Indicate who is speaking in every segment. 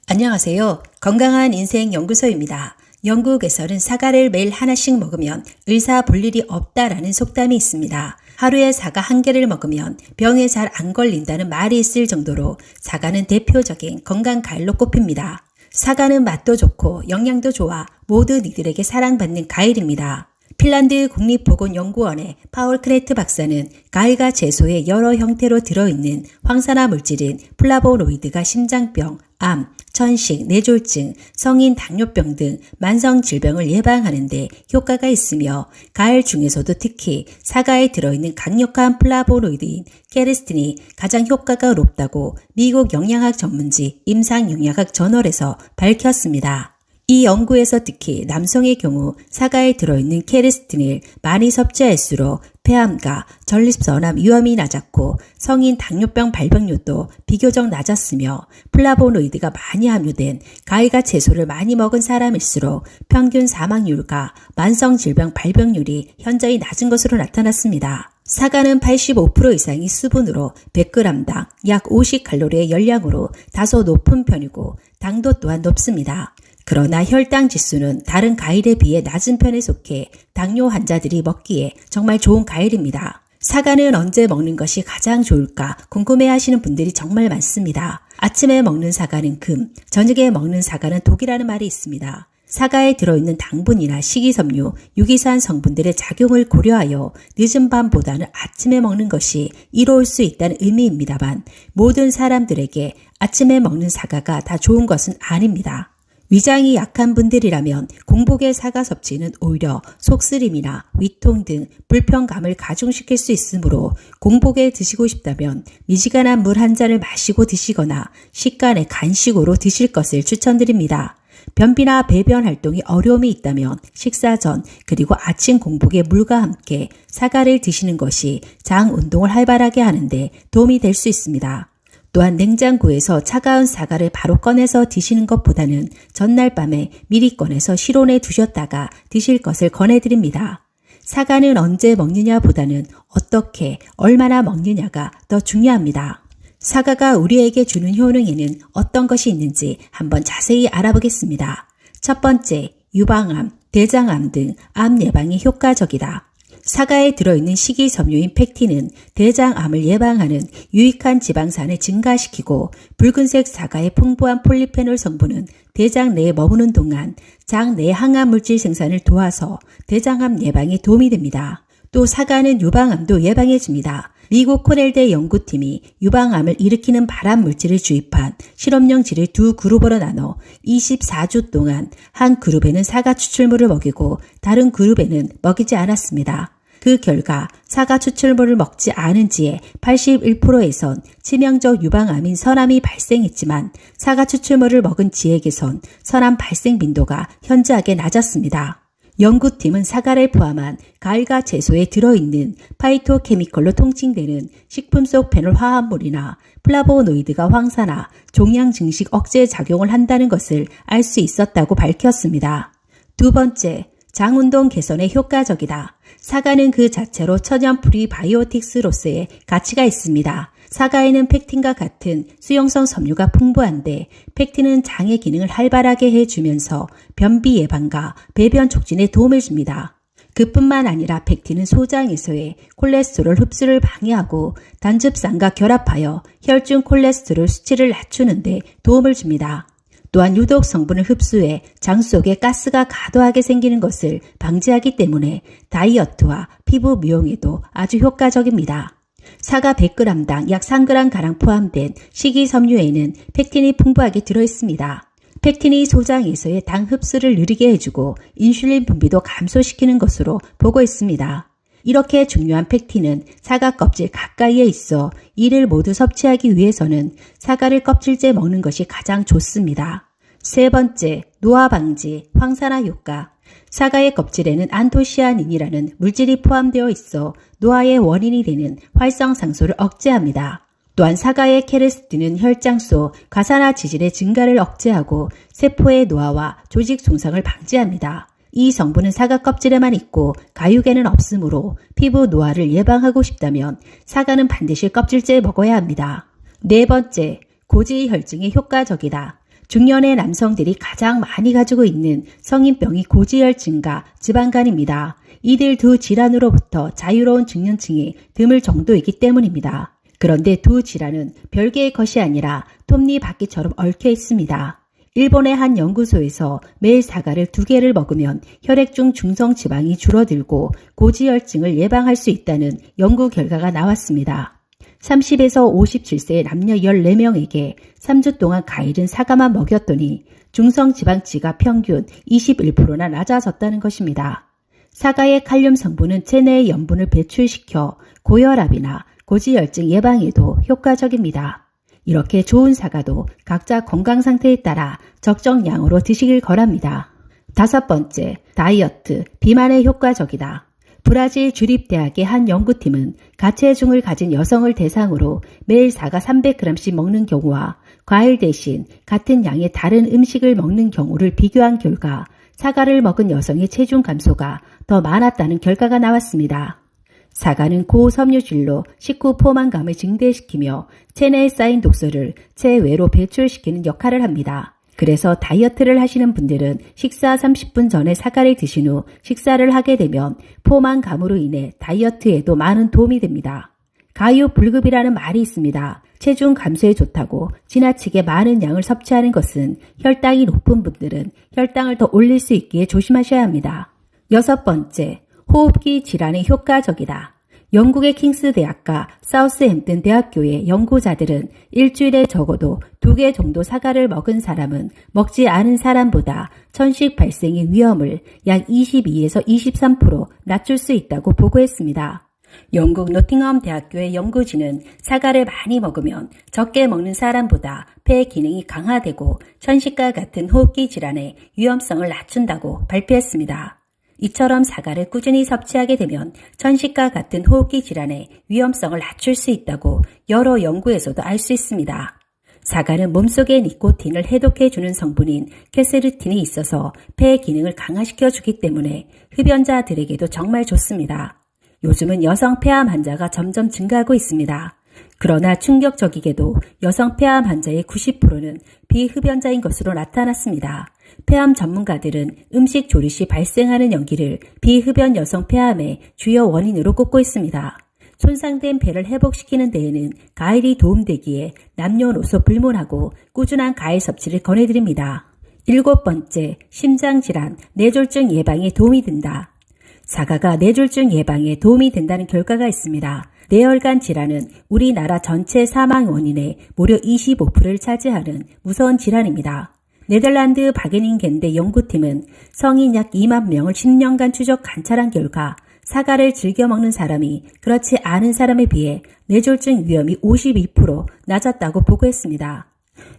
Speaker 1: 안녕하세요. 건강한 인생 연구소입니다. 영국에서는 사과를 매일 하나씩 먹으면 의사 볼 일이 없다라는 속담이 있습니다. 하루에 사과 한 개를 먹으면 병에 잘 안 걸린다는 말이 있을 정도로 사과는 대표적인 건강 과일로 꼽힙니다. 사과는 맛도 좋고 영양도 좋아 모든 이들에게 사랑받는 과일입니다. 핀란드 국립보건연구원의 파울 크레트 박사는 과일과 채소의 여러 형태로 들어있는 황산화 물질인 플라보노이드가 심장병, 암, 천식, 뇌졸중, 성인 당뇨병 등 만성 질병을 예방하는 데 효과가 있으며 과일 중에서도 특히 사과에 들어있는 강력한 플라보노이드인 케르스틴이 가장 효과가 높다고 미국 영양학 전문지 임상영양학 저널에서 밝혔습니다. 이 연구에서 특히 남성의 경우 사과에 들어있는 케르스틴을 많이 섭취할수록 폐암과 전립선암 위험이 낮았고 성인 당뇨병 발병률도 비교적 낮았으며 플라보노이드가 많이 함유된 과일과 채소를 많이 먹은 사람일수록 평균 사망률과 만성질병 발병률이 현저히 낮은 것으로 나타났습니다. 사과는 85% 이상이 수분으로 100g당 약 50칼로리의 열량으로 다소 높은 편이고 당도 또한 높습니다. 그러나 혈당 지수는 다른 과일에 비해 낮은 편에 속해 당뇨 환자들이 먹기에 정말 좋은 과일입니다. 사과는 언제 먹는 것이 가장 좋을까 궁금해하시는 분들이 정말 많습니다. 아침에 먹는 사과는 금, 저녁에 먹는 사과는 독이라는 말이 있습니다. 사과에 들어있는 당분이나 식이섬유, 유기산 성분들의 작용을 고려하여 늦은 밤보다는 아침에 먹는 것이 이로울 수 있다는 의미입니다만 모든 사람들에게 아침에 먹는 사과가 다 좋은 것은 아닙니다. 위장이 약한 분들이라면 공복의 사과 섭취는 오히려 속쓰림이나 위통 등 불편감을 가중시킬 수 있으므로 공복에 드시고 싶다면 미지근한 물 한 잔을 마시고 드시거나 식간의 간식으로 드실 것을 추천드립니다. 변비나 배변 활동이 어려움이 있다면 식사 전 그리고 아침 공복에 물과 함께 사과를 드시는 것이 장 운동을 활발하게 하는데 도움이 될 수 있습니다. 또한 냉장고에서 차가운 사과를 바로 꺼내서 드시는 것보다는 전날 밤에 미리 꺼내서 실온에 두셨다가 드실 것을 권해드립니다. 사과는 언제 먹느냐보다는 어떻게, 얼마나 먹느냐가 더 중요합니다. 사과가 우리에게 주는 효능에는 어떤 것이 있는지 한번 자세히 알아보겠습니다. 첫 번째, 유방암, 대장암 등 암 예방에 효과적이다. 사과에 들어있는 식이섬유인 펙틴은 대장암을 예방하는 유익한 지방산을 증가시키고 붉은색 사과의 풍부한 폴리페놀 성분은 대장 내에 머무는 동안 장 내 항암 물질 생산을 도와서 대장암 예방에 도움이 됩니다. 또 사과는 유방암도 예방해줍니다. 미국 코넬대 연구팀이 유방암을 일으키는 발암 물질을 주입한 실험용 쥐를 두 그룹으로 나눠 24주 동안 한 그룹에는 사과 추출물을 먹이고 다른 그룹에는 먹이지 않았습니다. 그 결과 사과 추출물을 먹지 않은 지에 81%에선 치명적 유방암인 선암이 발생했지만 사과 추출물을 먹은 지에게선 선암 발생 빈도가 현저하게 낮았습니다. 연구팀은 사과를 포함한 과일과 채소에 들어있는 파이토케미컬로 통칭되는 식품 속 페놀 화합물이나 플라보노이드가 황산화, 종양 증식 억제 작용을 한다는 것을 알 수 있었다고 밝혔습니다. 두 번째, 장운동 개선에 효과적이다. 사과는 그 자체로 천연 프리바이오틱스로서의 가치가 있습니다. 사과에는 펙틴과 같은 수용성 섬유가 풍부한데 펙틴은 장의 기능을 활발하게 해주면서 변비 예방과 배변 촉진에 도움을 줍니다. 그뿐만 아니라 펙틴은 소장에서의 콜레스테롤 흡수를 방해하고 단즙산과 결합하여 혈중 콜레스테롤 수치를 낮추는 데 도움을 줍니다. 또한 유독 성분을 흡수해 장 속에 가스가 과도하게 생기는 것을 방지하기 때문에 다이어트와 피부 미용에도 아주 효과적입니다. 사과 100g당 약 3g가량 포함된 식이섬유에는 펙틴이 풍부하게 들어있습니다. 펙틴이 소장에서의 당 흡수를 느리게 해주고 인슐린 분비도 감소시키는 것으로 보고 있습니다. 이렇게 중요한 펙틴은 사과 껍질 가까이에 있어 이를 모두 섭취하기 위해서는 사과를 껍질째 먹는 것이 가장 좋습니다. 세 번째, 노화 방지, 황산화 효과. 사과의 껍질에는 안토시아닌이라는 물질이 포함되어 있어 노화의 원인이 되는 활성상소를 억제합니다. 또한 사과의 케르스틴은 혈장 속 과산화 지질의 증가를 억제하고 세포의 노화와 조직 손상을 방지합니다. 이 성분은 사과 껍질에만 있고 가육에는 없으므로 피부 노화를 예방하고 싶다면 사과는 반드시 껍질째 먹어야 합니다. 네 번째, 고지혈증에 효과적이다. 중년의 남성들이 가장 많이 가지고 있는 성인병이 고지혈증과 지방간입니다. 이들 두 질환으로부터 자유로운 중년층이 드물 정도이기 때문입니다. 그런데 두 질환은 별개의 것이 아니라 톱니바퀴처럼 얽혀 있습니다. 일본의 한 연구소에서 매일 사과를 2개를 먹으면 혈액 중 중성지방이 줄어들고 고지혈증을 예방할 수 있다는 연구 결과가 나왔습니다. 30에서 57세의 남녀 14명에게 3주 동안 과일은 사과만 먹였더니 중성지방치가 평균 21%나 낮아졌다는 것입니다. 사과의 칼륨 성분은 체내의 염분을 배출시켜 고혈압이나 고지혈증 예방에도 효과적입니다. 이렇게 좋은 사과도 각자 건강 상태에 따라 적정량으로 드시길 권합니다. 5번째, 다이어트, 비만에 효과적이다. 브라질 주립대학의 한 연구팀은 가체중을 가진 여성을 대상으로 매일 사과 300g씩 먹는 경우와 과일 대신 같은 양의 다른 음식을 먹는 경우를 비교한 결과 사과를 먹은 여성의 체중 감소가 더 많았다는 결과가 나왔습니다. 사과는 고섬유질로 식후 포만감을 증대시키며 체내에 쌓인 독소를 체외로 배출시키는 역할을 합니다. 그래서 다이어트를 하시는 분들은 식사 30분 전에 사과를 드신 후 식사를 하게 되면 포만감으로 인해 다이어트에도 많은 도움이 됩니다. 가유불급이라는 말이 있습니다. 체중 감소에 좋다고 지나치게 많은 양을 섭취하는 것은 혈당이 높은 분들은 혈당을 더 올릴 수 있기에 조심하셔야 합니다. 6번째, 호흡기 질환에 효과적이다. 영국의 킹스 대학과 사우스햄튼 대학교의 연구자들은 일주일에 적어도 2개 정도 사과를 먹은 사람은 먹지 않은 사람보다 천식 발생의 위험을 약 22에서 23% 낮출 수 있다고 보고했습니다. 영국 노팅엄 대학교의 연구진은 사과를 많이 먹으면 적게 먹는 사람보다 폐 기능이 강화되고 천식과 같은 호흡기 질환의 위험성을 낮춘다고 발표했습니다. 이처럼 사과를 꾸준히 섭취하게 되면 천식과 같은 호흡기 질환의 위험성을 낮출 수 있다고 여러 연구에서도 알 수 있습니다. 사과는 몸속의 니코틴을 해독해주는 성분인 캐세르틴이 있어서 폐 기능을 강화시켜주기 때문에 흡연자들에게도 정말 좋습니다. 요즘은 여성 폐암 환자가 점점 증가하고 있습니다. 그러나 충격적이게도 여성 폐암 환자의 90%는 비흡연자인 것으로 나타났습니다. 폐암 전문가들은 음식 조리 시 발생하는 연기를 비흡연 여성 폐암의 주요 원인으로 꼽고 있습니다. 손상된 폐를 회복시키는 데에는 과일이 도움되기에 남녀노소 불문하고 꾸준한 과일 섭취를 권해드립니다. 7번째, 심장질환, 뇌졸중 예방에 도움이 된다. 사과가 뇌졸중 예방에 도움이 된다는 결과가 있습니다. 뇌혈관 질환은 우리나라 전체 사망 원인의 무려 25%를 차지하는 무서운 질환입니다. 네덜란드 바게닝겐대 연구팀은 성인 약 2만 명을 10년간 추적 관찰한 결과 사과를 즐겨 먹는 사람이 그렇지 않은 사람에 비해 뇌졸중 위험이 52% 낮았다고 보고했습니다.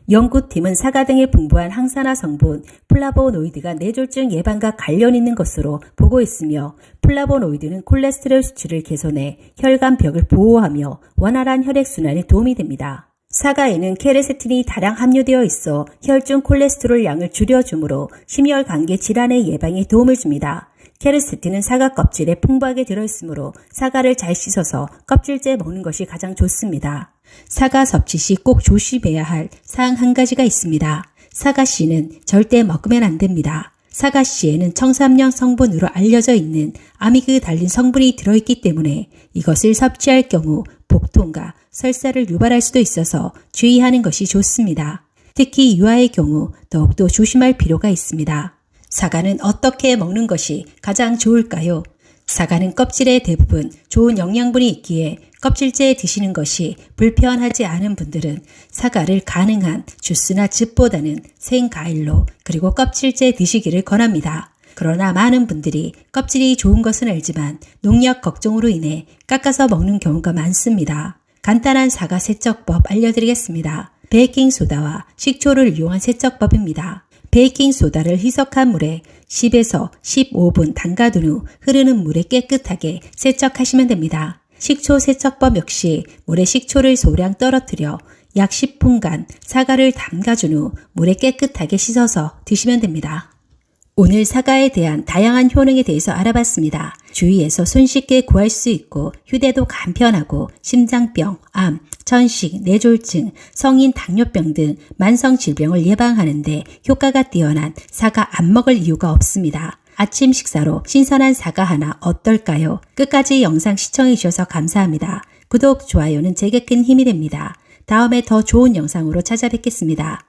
Speaker 1: 연구팀은 사과 등에 풍부한 항산화 성분 플라보노이드가 뇌졸중 예방과 관련 있는 것으로 보고 있으며 플라보노이드는 콜레스테롤 수치를 개선해 혈관벽을 보호하며 원활한 혈액순환에 도움이 됩니다. 사과에는 케르세틴이 다량 함유되어 있어 혈중 콜레스테롤 양을 줄여주므로 심혈관계 질환의 예방에 도움을 줍니다. 케르세틴은 사과 껍질에 풍부하게 들어있으므로 사과를 잘 씻어서 껍질째 먹는 것이 가장 좋습니다. 사과 섭취 시 꼭 조심해야 할 사항 한 가지가 있습니다. 사과씨는 절대 먹으면 안 됩니다. 사과씨에는 청산령 성분으로 알려져 있는 아미그달린 성분이 들어있기 때문에 이것을 섭취할 경우 복통과 설사를 유발할 수도 있어서 주의하는 것이 좋습니다. 특히 유아의 경우 더욱더 조심할 필요가 있습니다. 사과는 어떻게 먹는 것이 가장 좋을까요? 사과는 껍질에 대부분 좋은 영양분이 있기에 껍질째 드시는 것이 불편하지 않은 분들은 사과를 가능한 주스나 즙보다는 생과일로 그리고 껍질째 드시기를 권합니다. 그러나 많은 분들이 껍질이 좋은 것은 알지만 농약 걱정으로 인해 깎아서 먹는 경우가 많습니다. 간단한 사과 세척법 알려드리겠습니다. 베이킹소다와 식초를 이용한 세척법입니다. 베이킹소다를 희석한 물에 10에서 15분 담가둔 후 흐르는 물에 깨끗하게 세척하시면 됩니다. 식초 세척법 역시 물에 식초를 소량 떨어뜨려 약 10분간 사과를 담가준 후 물에 깨끗하게 씻어서 드시면 됩니다. 오늘 사과에 대한 다양한 효능에 대해서 알아봤습니다. 주위에서 손쉽게 구할 수 있고 휴대도 간편하고 심장병, 암, 천식, 뇌졸중, 성인 당뇨병 등 만성 질병을 예방하는 데 효과가 뛰어난 사과 안 먹을 이유가 없습니다. 아침 식사로 신선한 사과 하나 어떨까요? 끝까지 영상 시청해 주셔서 감사합니다. 구독, 좋아요는 제게 큰 힘이 됩니다. 다음에 더 좋은 영상으로 찾아뵙겠습니다.